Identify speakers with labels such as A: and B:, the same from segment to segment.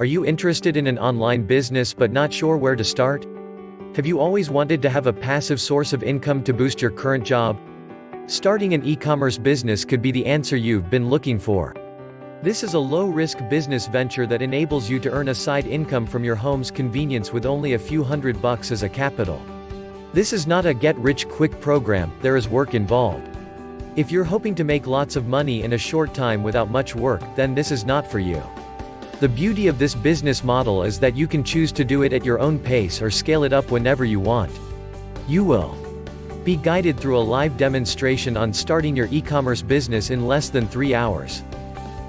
A: Are you interested in an online business but not sure where to start? Have you always wanted to have a passive source of income to boost your current job? Starting an e-commerce business could be the answer you've been looking for. This is a low-risk business venture that enables you to earn a side income from your home's convenience with only a few $100 as a capital. This is not a get-rich-quick program, there is work involved. If you're hoping to make lots of money in a short time without much work, then this is not for you. The beauty of this business model is that you can choose to do it at your own pace or scale it up whenever you want. You will be guided through a live demonstration on starting your e-commerce business in less than 3 hours.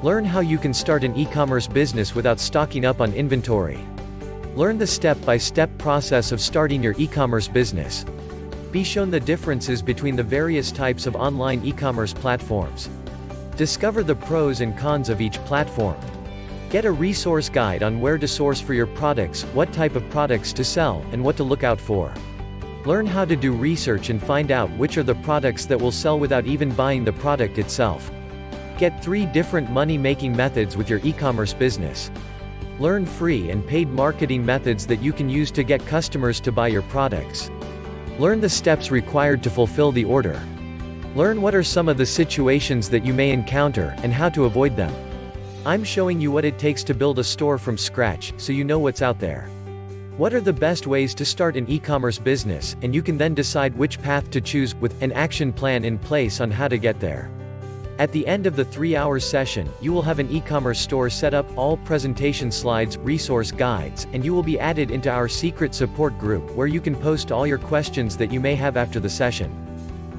A: Learn how you can start an e-commerce business without stocking up on inventory. Learn the step-by-step process of starting your e-commerce business. Be shown the differences between the various types of online e-commerce platforms. Discover the pros and cons of each platform. Get a resource guide on where to source for your products, what type of products to sell, and what to look out for. Learn how to do research and find out which are the products that will sell without even buying the product itself. Get 3 different money-making methods with your e-commerce business. Learn free and paid marketing methods that you can use to get customers to buy your products. Learn the steps required to fulfill the order. Learn what are some of the situations that you may encounter, and how to avoid them. I'm showing you what it takes to build a store from scratch, so you know what's out there. What are the best ways to start an e-commerce business, and you can then decide which path to choose, with an action plan in place on how to get there. At the end of the 3-hour session, you will have an e-commerce store set up, all presentation slides, resource guides, and you will be added into our secret support group where you can post all your questions that you may have after the session.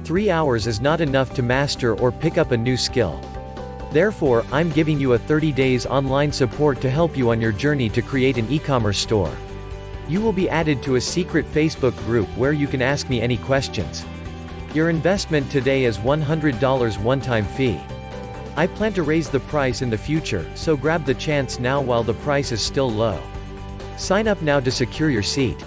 A: 3 hours is not enough to master or pick up a new skill. Therefore, I'm giving you a 30 days online support to help you on your journey to create an e-commerce store. You will be added to a secret Facebook group where you can ask me any questions. Your investment today is $100 one-time fee. I plan to raise the price in the future, so grab the chance now while the price is still low. Sign up now to secure your seat.